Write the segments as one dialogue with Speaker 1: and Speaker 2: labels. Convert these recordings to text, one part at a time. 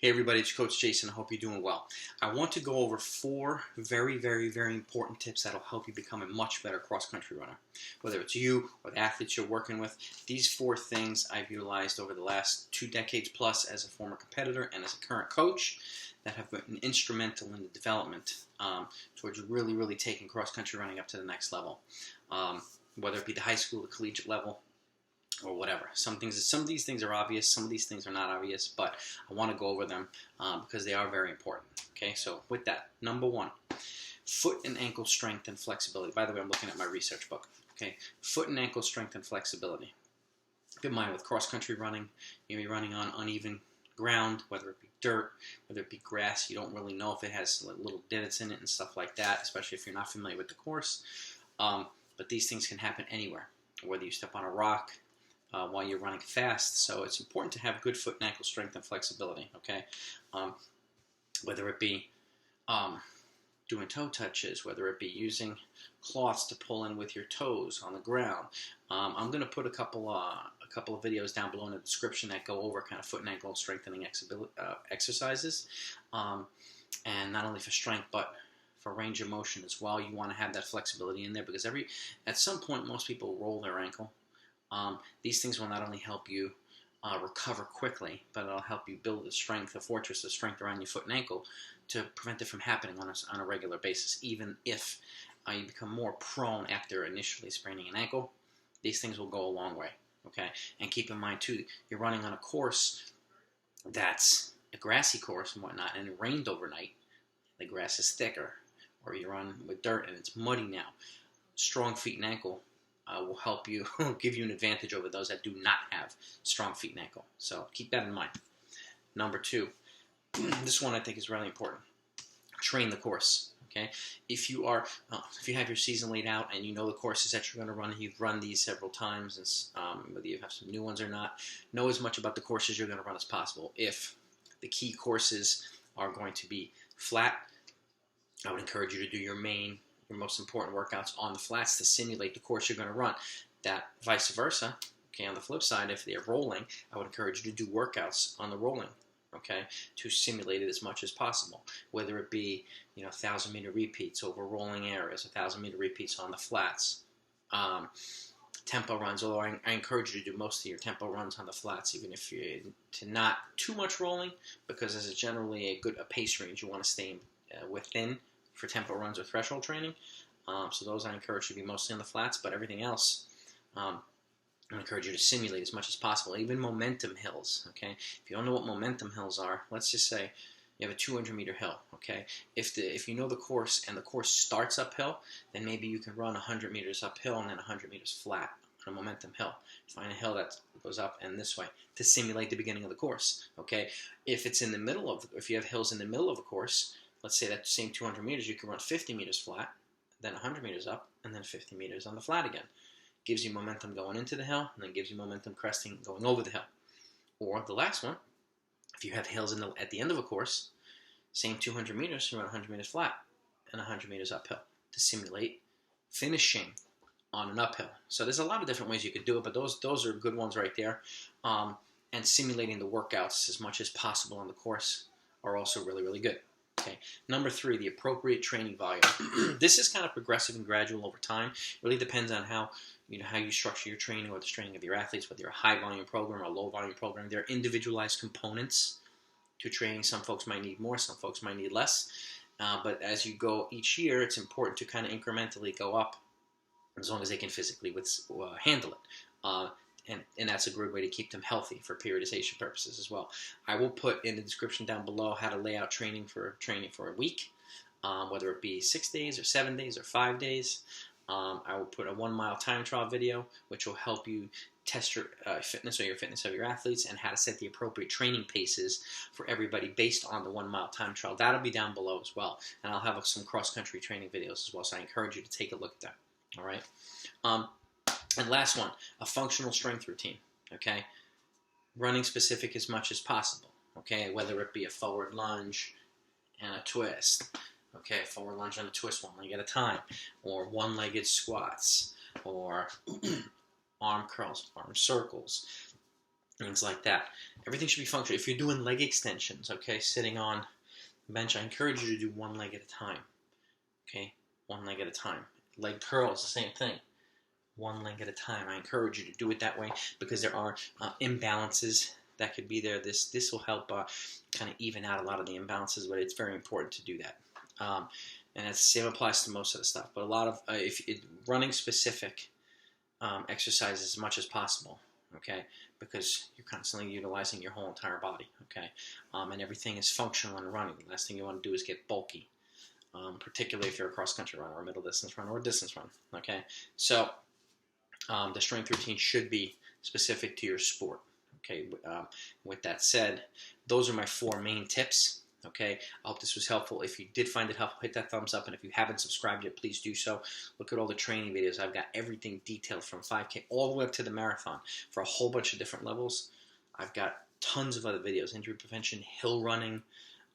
Speaker 1: Hey everybody, it's Coach Jason. I hope you're doing well. I want to go over 4 very important tips that'll help you become a much better cross-country runner. Whether it's you or the athletes you're working with, these 4 things I've utilized over the last 2 decades plus as a former competitor and as a current coach that have been instrumental in the development towards really taking cross-country running up to the next level. Whether it be the high school, the collegiate level, or whatever. Some of these things are obvious, some of these things are not obvious, but I want to go over them because they are very important. Okay, so with that, number 1, foot and ankle strength and flexibility. By the way, I'm looking at my research book. Okay, foot and ankle strength and flexibility. Keep in mind with cross-country running, you're going to be running on uneven ground, whether it be dirt, whether it be grass. You don't really know if it has little divots in it and stuff like that, especially if you're not familiar with the course. But these things can happen anywhere, whether you step on a rock, while you're running fast. So it's important to have good foot and ankle strength and flexibility, okay? Whether it be doing toe touches, whether it be using cloths to pull in with your toes on the ground. I'm going to put a couple of videos down below in the description that go over kind of foot and ankle strengthening exercises, and not only for strength but for range of motion as well. You want to have that flexibility in there because at some point most people roll their ankle. These things will not only help you recover quickly, but it'll help you build the strength, the fortress of strength around your foot and ankle to prevent it from happening on a regular basis. Even if you become more prone after initially spraining an ankle, these things will go a long way. Okay, and keep in mind too, you're running on a course that's a grassy course and whatnot, and it rained overnight. The grass is thicker, or you run with dirt and it's muddy now. Strong feet and ankle will help you, give you an advantage over those that do not have strong feet and ankle. So keep that in mind. Number 2, this one I think is really important. Train the course. Okay, if you have your season laid out and you know the courses that you're going to run, you've run these several times, and whether you have some new ones or not, know as much about the courses you're going to run as possible. If the key courses are going to be flat, I would encourage you to do your most important workouts on the flats to simulate the course you're going to run. That vice versa, okay, on the flip side, if they're rolling, I would encourage you to do workouts on the rolling, okay, to simulate it as much as possible. Whether it be, 1,000-meter repeats over rolling areas, 1,000-meter repeats on the flats, tempo runs, although I encourage you to do most of your tempo runs on the flats, even if you're to not too much rolling, because this is generally a pace range you want to stay within for tempo runs or threshold training. So those I encourage you to be mostly on the flats, but everything else I encourage you to simulate as much as possible. Even momentum hills, okay? If you don't know what momentum hills are, let's just say you have a 200-meter hill, okay? If you know the course and the course starts uphill, then maybe you can run 100 meters uphill and then 100 meters flat on a momentum hill. Find a hill that goes up and this way to simulate the beginning of the course, okay? If you have hills in the middle of a course, let's say that same 200 meters, you can run 50 meters flat, then 100 meters up, and then 50 meters on the flat again. Gives you momentum going into the hill, and then gives you momentum cresting going over the hill. Or the last one, if you have hills at the end of a course, same 200 meters, you run 100 meters flat and 100 meters uphill to simulate finishing on an uphill. So there's a lot of different ways you could do it, but those are good ones right there. And simulating the workouts as much as possible on the course are also really good. Okay. Number 3, the appropriate training volume. This is kind of progressive and gradual over time. It really depends on how you structure your training or the training of your athletes, whether you're a high volume program or a low volume program. There are individualized components to training. Some folks might need more, some folks might need less. But as you go each year, it's important to kind of incrementally go up as long as they can physically handle it. And that's a good way to keep them healthy for periodization purposes as well. I will put in the description down below how to lay out training for a week, whether it be 6 days or 7 days or 5 days. I will put a 1-mile time trial video, which will help you test your fitness or your fitness of your athletes and how to set the appropriate training paces for everybody based on the 1-mile time trial. That'll be down below as well. And I'll have some cross-country training videos as well, so I encourage you to take a look at that. All right. And last one, a functional strength routine, okay? Running specific as much as possible, okay? Whether it be a forward lunge and a twist, okay? Forward lunge and a twist, 1 leg at a time, or one-legged squats, or arm curls, arm circles, things like that. Everything should be functional. If you're doing leg extensions, okay, sitting on the bench, I encourage you to do one leg at a time. Okay, one leg at a time. Leg curls, the same thing. One leg at a time. I encourage you to do it that way because there are imbalances that could be there. This will help kind of even out a lot of the imbalances, but it's very important to do that. And the same applies to most of the stuff. But a lot of running specific exercises as much as possible. Okay, because you're constantly utilizing your whole entire body. Okay, and everything is functional in running. The last thing you want to do is get bulky. Particularly if you're a cross-country runner or a middle distance runner or a distance run. Okay, so the strength routine should be specific to your sport. Okay, with that said, those are my 4 main tips. Okay, I hope this was helpful. If you did find it helpful, hit that thumbs up, and if you haven't subscribed yet, please do so. Look at all the training videos. I've got everything detailed from 5K all the way up to the marathon for a whole bunch of different levels. I've got tons of other videos: injury prevention, hill running.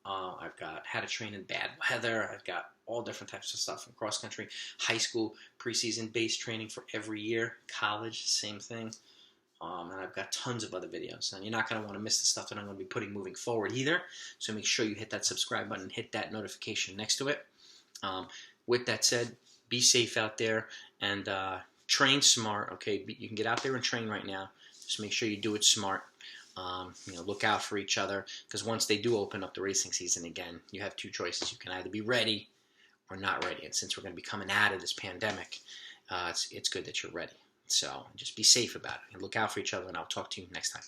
Speaker 1: I've got how to train in bad weather. I've got all different types of stuff from cross country, high school, preseason based training for every year, college, same thing. And I've got tons of other videos. And you're not going to want to miss the stuff that I'm going to be putting moving forward either. So make sure you hit that subscribe button and hit that notification next to it. With that said, be safe out there and train smart. Okay, you can get out there and train right now. Just make sure you do it smart. Look out for each other, because once they do open up the racing season again, you have 2 choices. You can either be ready or not ready. And since we're going to be coming out of this pandemic, it's good that you're ready. So just be safe about it and look out for each other, and I'll talk to you next time.